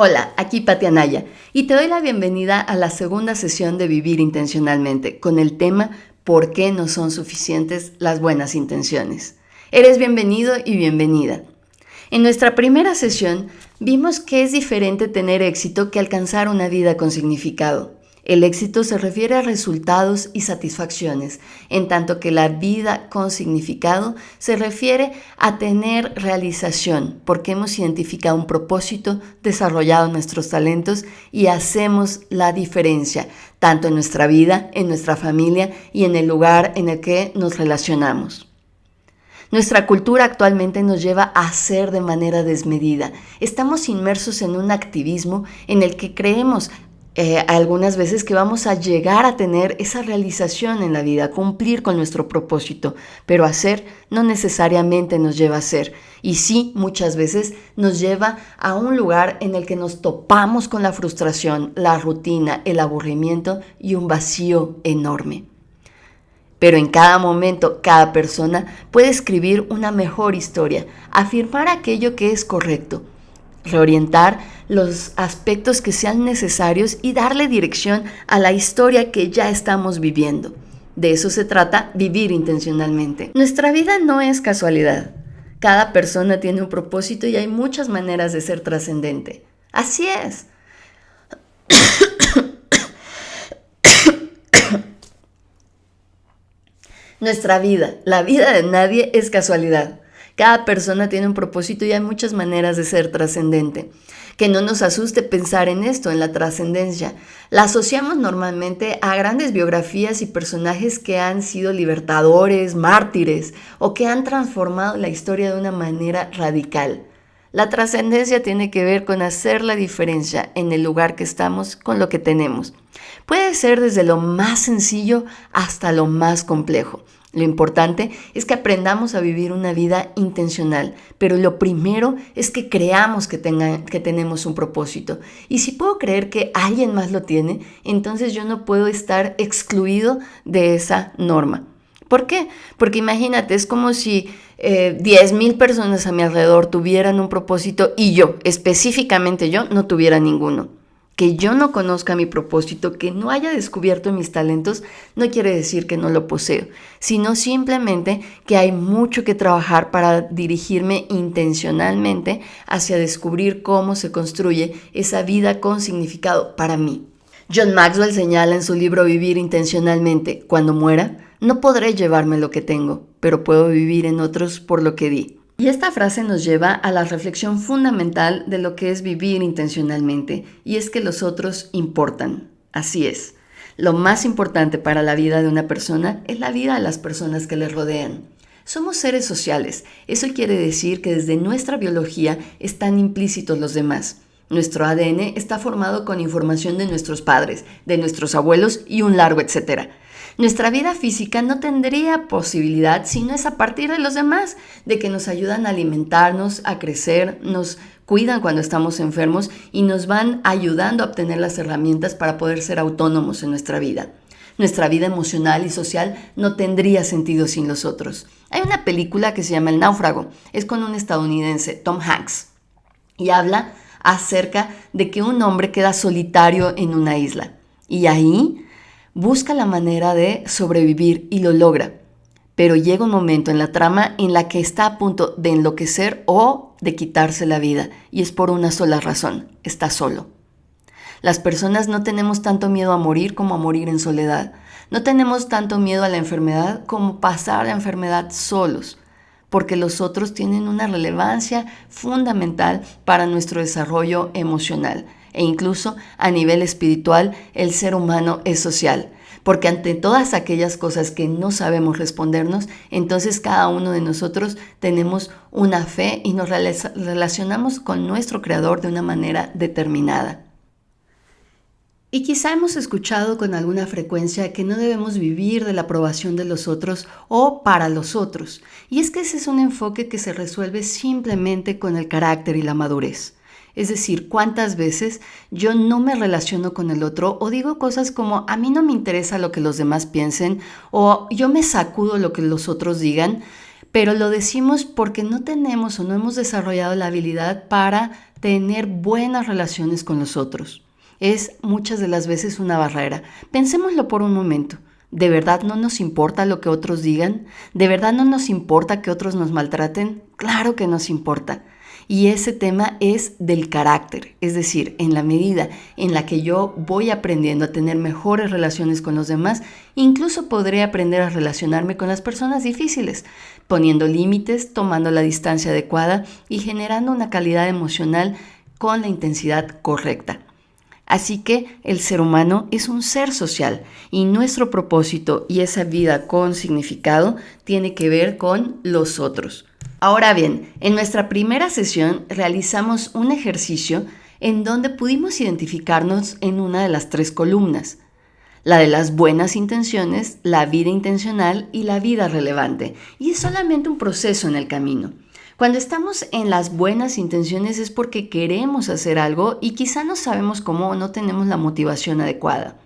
Hola, aquí Pati Anaya y te doy la bienvenida a la segunda sesión de Vivir Intencionalmente con el tema ¿Por qué no son suficientes las buenas intenciones? Eres bienvenido y bienvenida. En nuestra primera sesión vimos que es diferente tener éxito que alcanzar una vida con significado. El éxito se refiere a resultados y satisfacciones, en tanto que la vida con significado se refiere a tener realización, porque hemos identificado un propósito, desarrollado nuestros talentos y hacemos la diferencia, tanto en nuestra vida, en nuestra familia y en el lugar en el que nos relacionamos. Nuestra cultura actualmente nos lleva a hacer de manera desmedida. Estamos inmersos en un activismo en el que creemos algunas veces que vamos a llegar a tener esa realización en la vida, cumplir con nuestro propósito, pero hacer no necesariamente nos lleva a ser. Y sí, muchas veces nos lleva a un lugar en el que nos topamos con la frustración, la rutina, el aburrimiento y un vacío enorme. Pero en cada momento, cada persona puede escribir una mejor historia, afirmar aquello que es correcto, reorientar los aspectos que sean necesarios y darle dirección a la historia que ya estamos viviendo. De eso se trata vivir intencionalmente. Nuestra vida no es casualidad. Cada persona tiene un propósito y hay muchas maneras de ser trascendente. Así es. Nuestra vida, la vida de nadie es casualidad. Cada persona tiene un propósito y hay muchas maneras de ser trascendente. Que no nos asuste pensar en esto, en la trascendencia. La asociamos normalmente a grandes biografías y personajes que han sido libertadores, mártires o que han transformado la historia de una manera radical. La trascendencia tiene que ver con hacer la diferencia en el lugar que estamos con lo que tenemos. Puede ser desde lo más sencillo hasta lo más complejo. Lo importante es que aprendamos a vivir una vida intencional, pero lo primero es que creamos que tenemos un propósito. Y si puedo creer que alguien más lo tiene, entonces yo no puedo estar excluido de esa norma. ¿Por qué? Porque imagínate, es como si 10,000 personas a mi alrededor tuvieran un propósito y yo, específicamente yo, no tuviera ninguno. Que yo no conozca mi propósito, que no haya descubierto mis talentos, no quiere decir que no lo poseo, sino simplemente que hay mucho que trabajar para dirigirme intencionalmente hacia descubrir cómo se construye esa vida con significado para mí. John Maxwell señala en su libro Vivir Intencionalmente, cuando muera, no podré llevarme lo que tengo, pero puedo vivir en otros por lo que di. Y esta frase nos lleva a la reflexión fundamental de lo que es vivir intencionalmente, y es que los otros importan. Así es. Lo más importante para la vida de una persona es la vida de las personas que le rodean. Somos seres sociales. Eso quiere decir que desde nuestra biología están implícitos los demás. Nuestro ADN está formado con información de nuestros padres, de nuestros abuelos y un largo etcétera. Nuestra vida física no tendría posibilidad si no es a partir de los demás, de que nos ayudan a alimentarnos, a crecer, nos cuidan cuando estamos enfermos y nos van ayudando a obtener las herramientas para poder ser autónomos en nuestra vida. Nuestra vida emocional y social no tendría sentido sin los otros. Hay una película que se llama El Náufrago, es con un estadounidense, Tom Hanks, y habla acerca de que un hombre queda solitario en una isla y ahí busca la manera de sobrevivir y lo logra, pero llega un momento en la trama en la que está a punto de enloquecer o de quitarse la vida, y es por una sola razón: está solo. Las personas no tenemos tanto miedo a morir como a morir en soledad. No tenemos tanto miedo a la enfermedad como pasar la enfermedad solos, porque los otros tienen una relevancia fundamental para nuestro desarrollo emocional. E incluso a nivel espiritual, el ser humano es social, porque ante todas aquellas cosas que no sabemos respondernos, entonces cada uno de nosotros tenemos una fe y nos relacionamos con nuestro Creador de una manera determinada. Y quizá hemos escuchado con alguna frecuencia que no debemos vivir de la aprobación de los otros o para los otros, y es que ese es un enfoque que se resuelve simplemente con el carácter y la madurez. Es decir, ¿cuántas veces yo no me relaciono con el otro o digo cosas como a mí no me interesa lo que los demás piensen o yo me sacudo lo que los otros digan pero lo decimos porque no tenemos o no hemos desarrollado la habilidad para tener buenas relaciones con los otros. Es muchas de las veces una barrera. Pensémoslo por un momento. ¿De verdad no nos importa lo que otros digan? ¿De verdad no nos importa que otros nos maltraten? Claro que nos importa. Y ese tema es del carácter, es decir, en la medida en la que yo voy aprendiendo a tener mejores relaciones con los demás, incluso podré aprender a relacionarme con las personas difíciles, poniendo límites, tomando la distancia adecuada y generando una calidad emocional con la intensidad correcta. Así que el ser humano es un ser social y nuestro propósito y esa vida con significado tiene que ver con los otros. Ahora bien, en nuestra primera sesión realizamos un ejercicio en donde pudimos identificarnos en una de las 3 columnas, la de las buenas intenciones, la vida intencional y la vida relevante, y es solamente un proceso en el camino. Cuando estamos en las buenas intenciones es porque queremos hacer algo y quizá no sabemos cómo o no tenemos la motivación adecuada.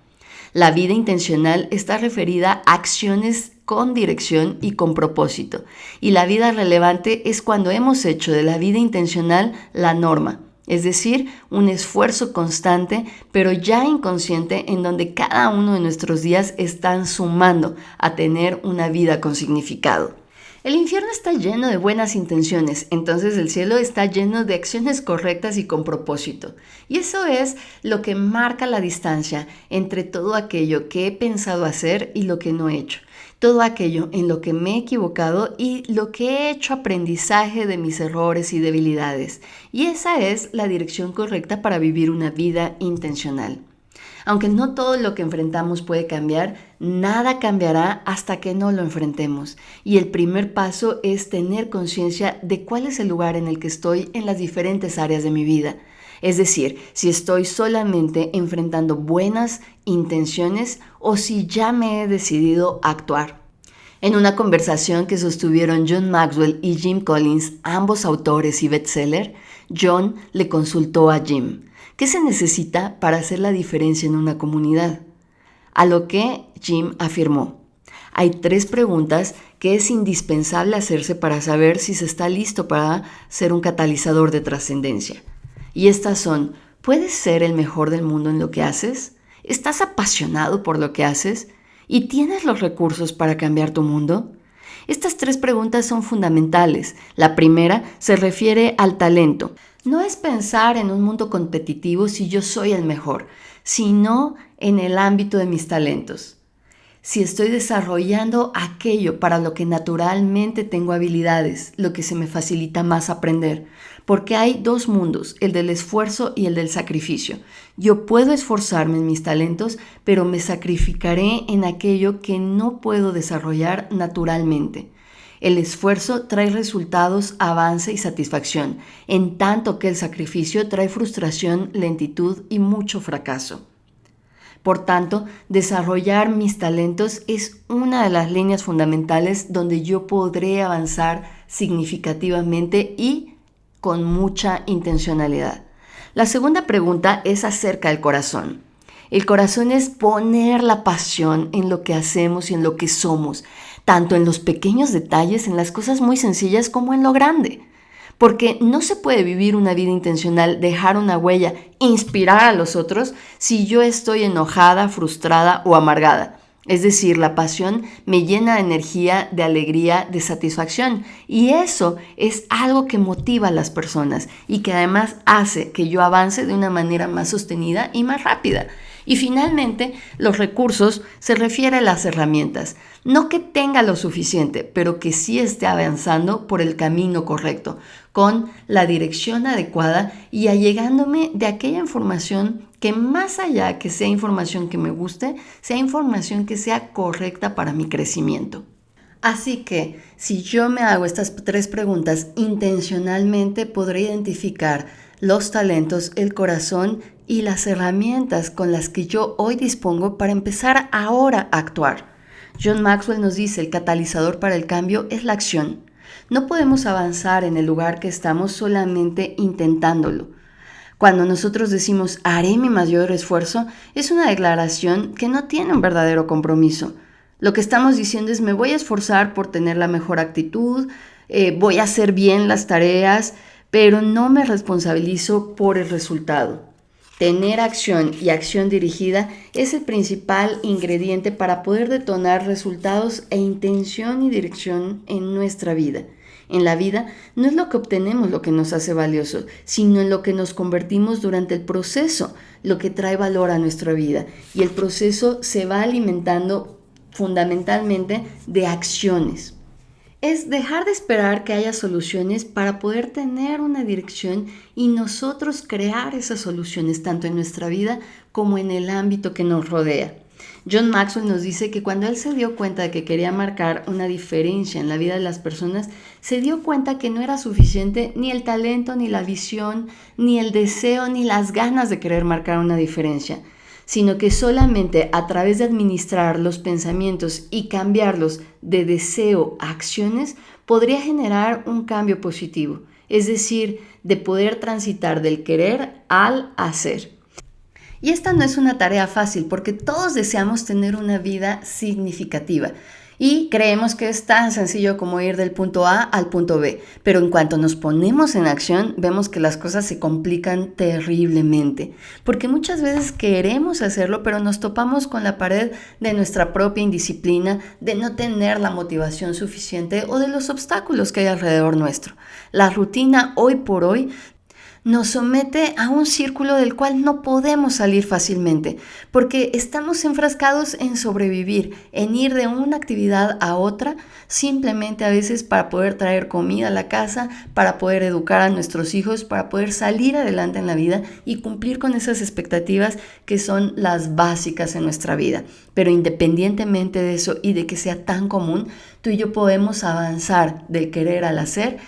La vida intencional está referida a acciones con dirección y con propósito. Y la vida relevante es cuando hemos hecho de la vida intencional la norma, es decir, un esfuerzo constante, pero ya inconsciente, en donde cada uno de nuestros días están sumando a tener una vida con significado. El infierno está lleno de buenas intenciones, entonces el cielo está lleno de acciones correctas y con propósito. Y eso es lo que marca la distancia entre todo aquello que he pensado hacer y lo que no he hecho. Todo aquello en lo que me he equivocado y lo que he hecho aprendizaje de mis errores y debilidades. Y esa es la dirección correcta para vivir una vida intencional. Aunque no todo lo que enfrentamos puede cambiar, nada cambiará hasta que no lo enfrentemos. Y el primer paso es tener conciencia de cuál es el lugar en el que estoy en las diferentes áreas de mi vida. Es decir, si estoy solamente enfrentando buenas intenciones o si ya me he decidido a actuar. En una conversación que sostuvieron John Maxwell y Jim Collins, ambos autores y bestseller, John le consultó a Jim: ¿qué se necesita para hacer la diferencia en una comunidad? A lo que Jim afirmó: hay 3 preguntas que es indispensable hacerse para saber si se está listo para ser un catalizador de trascendencia. Y estas son: ¿puedes ser el mejor del mundo en lo que haces? ¿Estás apasionado por lo que haces? ¿Y tienes los recursos para cambiar tu mundo? Estas 3 preguntas son fundamentales. La primera se refiere al talento. No es pensar en un mundo competitivo si yo soy el mejor, sino en el ámbito de mis talentos. Si estoy desarrollando aquello para lo que naturalmente tengo habilidades, lo que se me facilita más aprender. Porque hay 2 mundos, el del esfuerzo y el del sacrificio. Yo puedo esforzarme en mis talentos, pero me sacrificaré en aquello que no puedo desarrollar naturalmente. El esfuerzo trae resultados, avance y satisfacción, en tanto que el sacrificio trae frustración, lentitud y mucho fracaso. Por tanto, desarrollar mis talentos es una de las líneas fundamentales donde yo podré avanzar significativamente y con mucha intencionalidad. La segunda pregunta es acerca del corazón. El corazón es poner la pasión en lo que hacemos y en lo que somos, tanto en los pequeños detalles, en las cosas muy sencillas, como en lo grande. Porque no se puede vivir una vida intencional, dejar una huella, inspirar a los otros si yo estoy enojada, frustrada o amargada. Es decir, la pasión me llena de energía, de alegría, de satisfacción. Y eso es algo que motiva a las personas y que además hace que yo avance de una manera más sostenida y más rápida. Y finalmente, los recursos se refiere a las herramientas. No que tenga lo suficiente, pero que sí esté avanzando por el camino correcto, con la dirección adecuada y allegándome de aquella información que, más allá que sea información que me guste, sea información que sea correcta para mi crecimiento. Así que, si yo me hago estas 3 preguntas intencionalmente, podré identificar los talentos, el corazón y las herramientas con las que yo hoy dispongo para empezar ahora a actuar. John Maxwell nos dice: el catalizador para el cambio es la acción. No podemos avanzar en el lugar que estamos solamente intentándolo. Cuando nosotros decimos haré mi mayor esfuerzo, es una declaración que no tiene un verdadero compromiso. Lo que estamos diciendo es: me voy a esforzar por tener la mejor actitud, voy a hacer bien las tareas, pero no me responsabilizo por el resultado. Tener acción y acción dirigida es el principal ingrediente para poder detonar resultados e intención y dirección en nuestra vida. En la vida no es lo que obtenemos lo que nos hace valiosos, sino en lo que nos convertimos durante el proceso, lo que trae valor a nuestra vida. Y el proceso se va alimentando fundamentalmente de acciones. Es dejar de esperar que haya soluciones para poder tener una dirección y nosotros crear esas soluciones tanto en nuestra vida como en el ámbito que nos rodea. John Maxwell nos dice que cuando él se dio cuenta de que quería marcar una diferencia en la vida de las personas, se dio cuenta que no era suficiente ni el talento, ni la visión, ni el deseo, ni las ganas de querer marcar una diferencia, sino que solamente a través de administrar los pensamientos y cambiarlos de deseo a acciones podría generar un cambio positivo, es decir, de poder transitar del querer al hacer. Y esta no es una tarea fácil porque todos deseamos tener una vida significativa y creemos que es tan sencillo como ir del punto A al punto B, pero en cuanto nos ponemos en acción vemos que las cosas se complican terriblemente, porque muchas veces queremos hacerlo pero nos topamos con la pared de nuestra propia indisciplina, de no tener la motivación suficiente o de los obstáculos que hay alrededor nuestro. La rutina hoy por hoy nos somete a un círculo del cual no podemos salir fácilmente, porque estamos enfrascados en sobrevivir, en ir de una actividad a otra, simplemente a veces para poder traer comida a la casa, para poder educar a nuestros hijos, para poder salir adelante en la vida y cumplir con esas expectativas que son las básicas en nuestra vida. Pero independientemente de eso y de que sea tan común, tú y yo podemos avanzar del querer al hacer,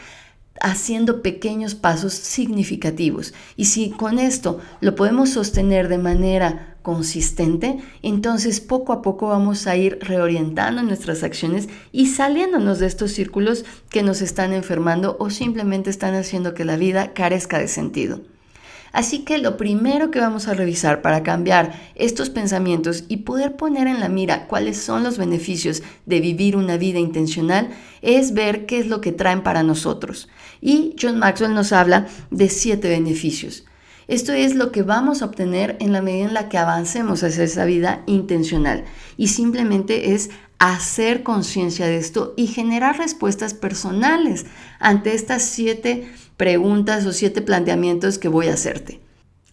haciendo pequeños pasos significativos. Y si con esto lo podemos sostener de manera consistente, entonces poco a poco vamos a ir reorientando nuestras acciones y saliéndonos de estos círculos que nos están enfermando o simplemente están haciendo que la vida carezca de sentido. Así que lo primero que vamos a revisar para cambiar estos pensamientos y poder poner en la mira cuáles son los beneficios de vivir una vida intencional es ver qué es lo que traen para nosotros. Y John Maxwell nos habla de 7 beneficios. Esto es lo que vamos a obtener en la medida en la que avancemos hacia esa vida intencional. Y simplemente es hacer conciencia de esto y generar respuestas personales ante estas 7 preguntas o 7 planteamientos que voy a hacerte.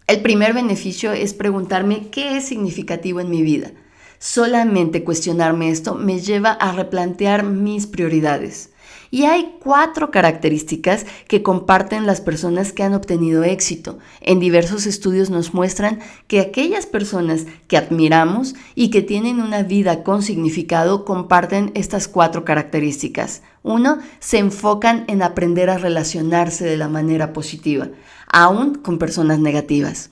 El primer beneficio es preguntarme qué es significativo en mi vida. Solamente cuestionarme esto me lleva a replantear mis prioridades. Y hay 4 características que comparten las personas que han obtenido éxito. En diversos estudios nos muestran que aquellas personas que admiramos y que tienen una vida con significado comparten estas 4 características. 1. Se enfocan en aprender a relacionarse de la manera positiva, aún con personas negativas.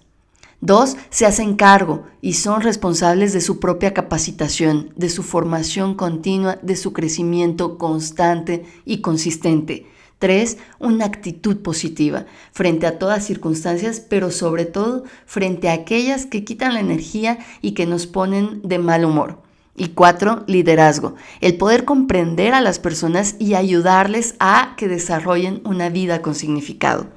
2. Se hacen cargo y son responsables de su propia capacitación, de su formación continua, de su crecimiento constante y consistente. 3. Una actitud positiva frente a todas circunstancias, pero sobre todo frente a aquellas que quitan la energía y que nos ponen de mal humor. Y 4. Liderazgo, el poder comprender a las personas y ayudarles a que desarrollen una vida con significado.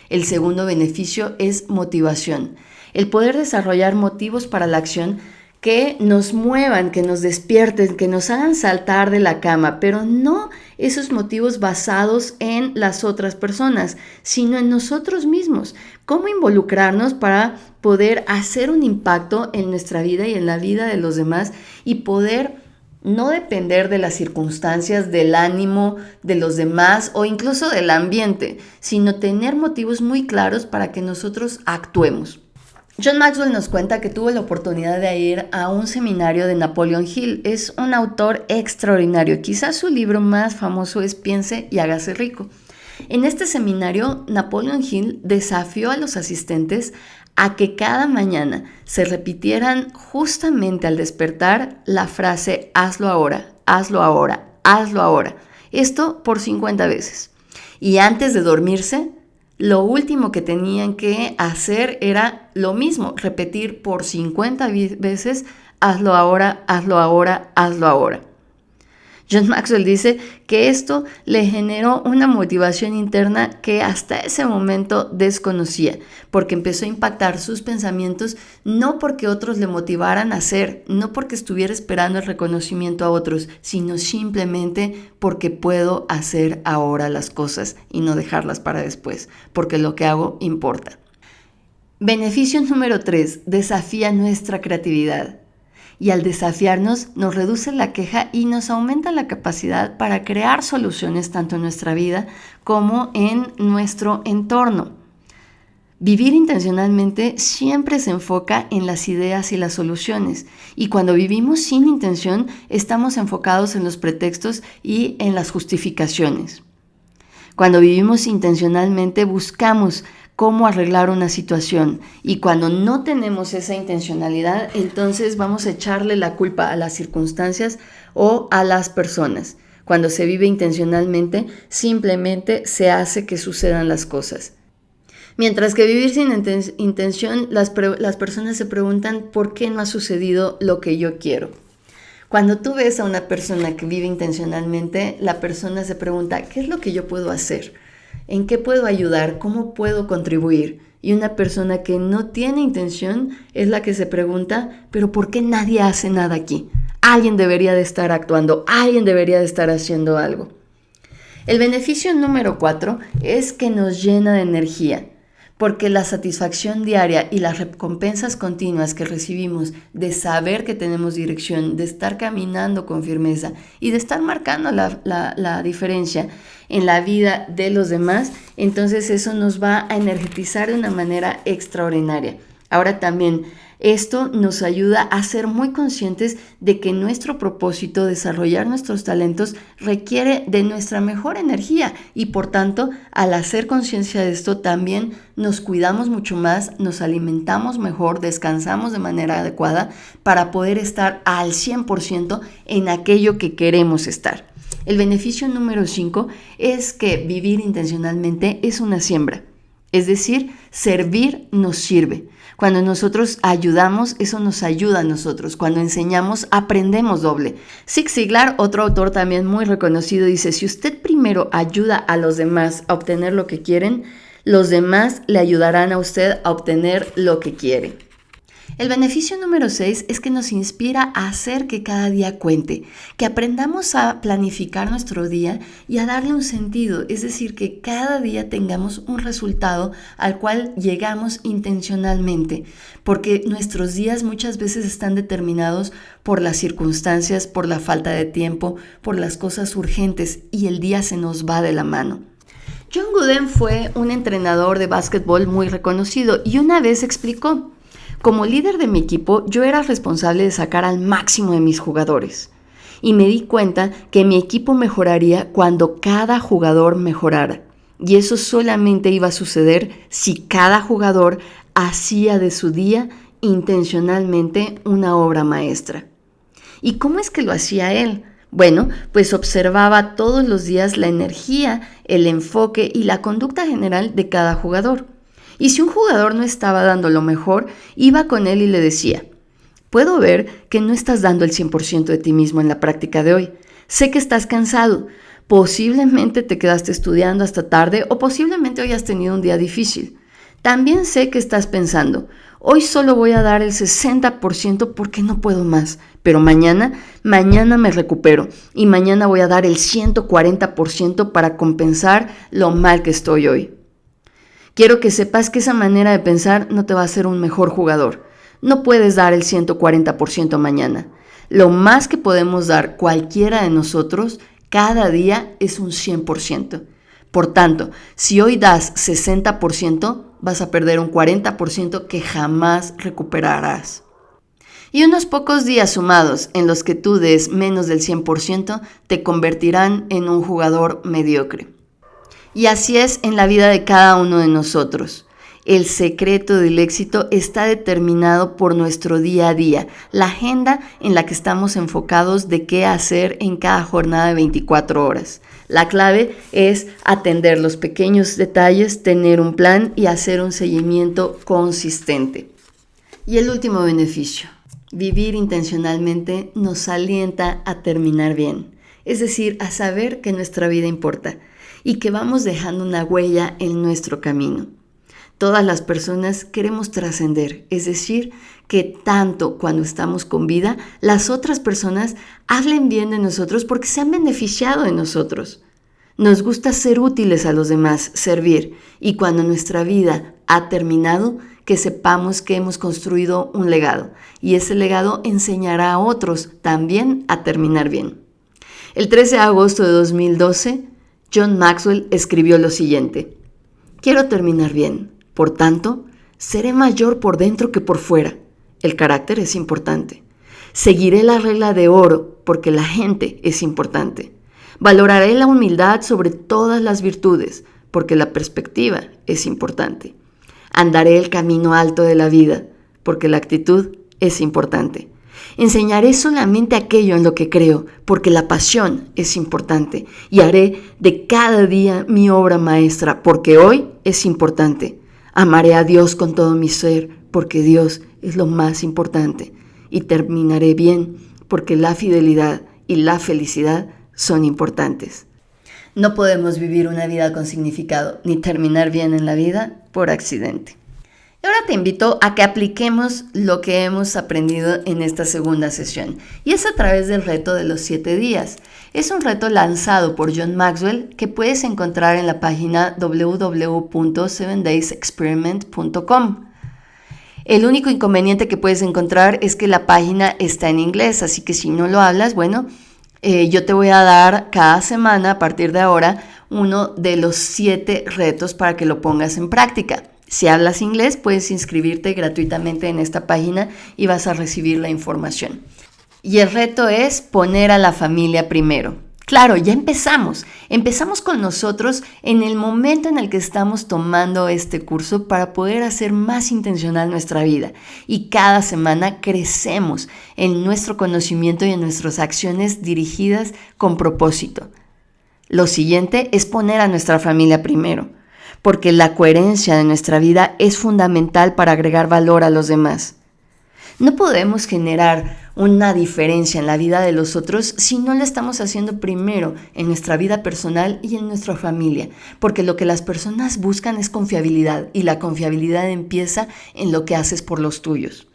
El segundo beneficio es motivación. El poder desarrollar motivos para la acción que nos muevan, que nos despierten, que nos hagan saltar de la cama, pero no esos motivos basados en las otras personas, sino en nosotros mismos. ¿Cómo involucrarnos para poder hacer un impacto en nuestra vida y en la vida de los demás y poder no depender de las circunstancias, del ánimo de los demás o incluso del ambiente, sino tener motivos muy claros para que nosotros actuemos? John Maxwell nos cuenta que tuvo la oportunidad de ir a un seminario de Napoleon Hill. Es un autor extraordinario. Quizás su libro más famoso es Piense y hágase rico. En este seminario, Napoleon Hill desafió a los asistentes a que cada mañana se repitieran justamente al despertar la frase hazlo ahora, hazlo ahora, hazlo ahora. Esto por 50 veces. Y antes de dormirse, Lo último que tenían que hacer era lo mismo, repetir por 50 veces, hazlo ahora, hazlo ahora, hazlo ahora. John Maxwell dice que esto le generó una motivación interna que hasta ese momento desconocía, porque empezó a impactar sus pensamientos, no porque otros le motivaran a hacer, no porque estuviera esperando el reconocimiento a otros, sino simplemente porque puedo hacer ahora las cosas y no dejarlas para después, porque lo que hago importa. Beneficio número 3, desafía nuestra creatividad. Y al desafiarnos nos reduce la queja y nos aumenta la capacidad para crear soluciones tanto en nuestra vida como en nuestro entorno. Vivir intencionalmente siempre se enfoca en las ideas y las soluciones, y cuando vivimos sin intención estamos enfocados en los pretextos y en las justificaciones. Cuando vivimos intencionalmente buscamos cómo arreglar una situación, y cuando no tenemos esa intencionalidad, entonces vamos a echarle la culpa a las circunstancias o a las personas. Cuando se vive intencionalmente, simplemente se hace que sucedan las cosas. Mientras que vivir sin intención, las personas se preguntan ¿por qué no ha sucedido lo que yo quiero? Cuando tú ves a una persona que vive intencionalmente, la persona se pregunta ¿qué es lo que yo puedo hacer? ¿En qué puedo ayudar? ¿Cómo puedo contribuir? Y una persona que no tiene intención es la que se pregunta, ¿pero por qué nadie hace nada aquí? Alguien debería de estar actuando, alguien debería de estar haciendo algo. El beneficio número 4 es que nos llena de energía, porque la satisfacción diaria y las recompensas continuas que recibimos de saber que tenemos dirección, de estar caminando con firmeza y de estar marcando la diferencia en la vida de los demás, entonces eso nos va a energetizar de una manera extraordinaria. Ahora también esto nos ayuda a ser muy conscientes de que nuestro propósito, desarrollar nuestros talentos, requiere de nuestra mejor energía y por tanto, al hacer conciencia de esto, también nos cuidamos mucho más, nos alimentamos mejor, descansamos de manera adecuada para poder estar al 100% en aquello que queremos estar. El beneficio número 5 es que vivir intencionalmente es una siembra. Es decir, servir nos sirve. Cuando nosotros ayudamos, eso nos ayuda a nosotros. Cuando enseñamos, aprendemos doble. Zig Ziglar, otro autor también muy reconocido, dice, si usted primero ayuda a los demás a obtener lo que quieren, los demás le ayudarán a usted a obtener lo que quiere. El beneficio número 6 es que nos inspira a hacer que cada día cuente, que aprendamos a planificar nuestro día y a darle un sentido, es decir, que cada día tengamos un resultado al cual llegamos intencionalmente, porque nuestros días muchas veces están determinados por las circunstancias, por la falta de tiempo, por las cosas urgentes y el día se nos va de la mano. John Wooden fue un entrenador de básquetbol muy reconocido y una vez explicó: como líder de mi equipo, yo era responsable de sacar al máximo de mis jugadores. Y me di cuenta que mi equipo mejoraría cuando cada jugador mejorara. Y eso solamente iba a suceder si cada jugador hacía de su día intencionalmente una obra maestra. ¿Y cómo es que lo hacía él? Bueno, pues observaba todos los días la energía, el enfoque y la conducta general de cada jugador. Y si un jugador no estaba dando lo mejor, iba con él y le decía: puedo ver que no estás dando el 100% de ti mismo en la práctica de hoy. Sé que estás cansado. Posiblemente te quedaste estudiando hasta tarde o posiblemente hoy has tenido un día difícil. También sé que estás pensando: hoy solo voy a dar el 60% porque no puedo más, pero mañana me recupero y mañana voy a dar el 140% para compensar lo mal que estoy hoy. Quiero que sepas que esa manera de pensar no te va a hacer un mejor jugador. No puedes dar el 140% mañana. Lo más que podemos dar cualquiera de nosotros cada día es un 100%. Por tanto, si hoy das 60%, vas a perder un 40% que jamás recuperarás. Y unos pocos días sumados en los que tú des menos del 100% te convertirán en un jugador mediocre. Y así es en la vida de cada uno de nosotros. El secreto del éxito está determinado por nuestro día a día, la agenda en la que estamos enfocados de qué hacer en cada jornada de 24 horas. La clave es atender los pequeños detalles, tener un plan y hacer un seguimiento consistente. Y el último beneficio, vivir intencionalmente nos alienta a terminar bien, es decir, a saber que nuestra vida importa y que vamos dejando una huella en nuestro camino. Todas las personas queremos trascender, es decir, que tanto cuando estamos con vida, las otras personas hablen bien de nosotros porque se han beneficiado de nosotros. Nos gusta ser útiles a los demás, servir, y cuando nuestra vida ha terminado, que sepamos que hemos construido un legado, y ese legado enseñará a otros también a terminar bien. El 13 de agosto de 2012, John Maxwell escribió lo siguiente: quiero terminar bien. Por tanto, seré mayor por dentro que por fuera. El carácter es importante. Seguiré la regla de oro porque la gente es importante. Valoraré la humildad sobre todas las virtudes porque la perspectiva es importante. Andaré el camino alto de la vida porque la actitud es importante. Enseñaré solamente aquello en lo que creo porque la pasión es importante. Y haré de cada día mi obra maestra porque hoy es importante. Amaré a Dios con todo mi ser, porque Dios es lo más importante. Y terminaré bien, porque la fidelidad y la felicidad son importantes. No podemos vivir una vida con significado, ni terminar bien en la vida por accidente. Y ahora te invito a que apliquemos lo que hemos aprendido en esta segunda sesión. Y es a través del reto de los 7 días. Es un reto lanzado por John Maxwell que puedes encontrar en la página www.7daysexperiment.com. El único inconveniente que puedes encontrar es que la página está en inglés, así que si no lo hablas, yo te voy a dar cada semana a partir de ahora uno de los 7 retos para que lo pongas en práctica. Si hablas inglés, puedes inscribirte gratuitamente en esta página y vas a recibir la información. Y el reto es poner a la familia primero. Claro, ya empezamos. Empezamos con nosotros en el momento en el que estamos tomando este curso para poder hacer más intencional nuestra vida. Y cada semana crecemos en nuestro conocimiento y en nuestras acciones dirigidas con propósito. Lo siguiente es poner a nuestra familia primero, porque la coherencia de nuestra vida es fundamental para agregar valor a los demás. No podemos generar una diferencia en la vida de los otros si no lo estamos haciendo primero en nuestra vida personal y en nuestra familia, porque lo que las personas buscan es confiabilidad y la confiabilidad empieza en lo que haces por los tuyos.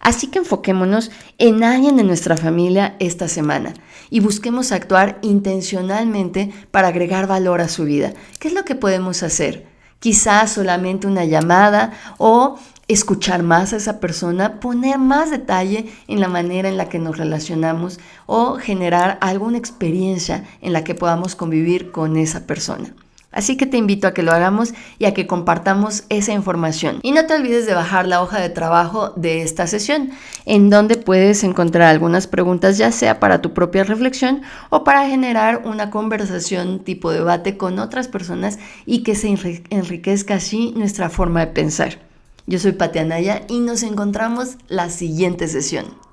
Así que enfoquémonos en alguien de nuestra familia esta semana y busquemos actuar intencionalmente para agregar valor a su vida. ¿Qué es lo que podemos hacer? Quizás solamente una llamada o escuchar más a esa persona, poner más detalle en la manera en la que nos relacionamos o generar alguna experiencia en la que podamos convivir con esa persona. Así que te invito a que lo hagamos y a que compartamos esa información. Y no te olvides de bajar la hoja de trabajo de esta sesión, en donde puedes encontrar algunas preguntas, ya sea para tu propia reflexión o para generar una conversación tipo debate con otras personas y que se enriquezca así nuestra forma de pensar. Yo soy Pati Anaya y nos encontramos la siguiente sesión.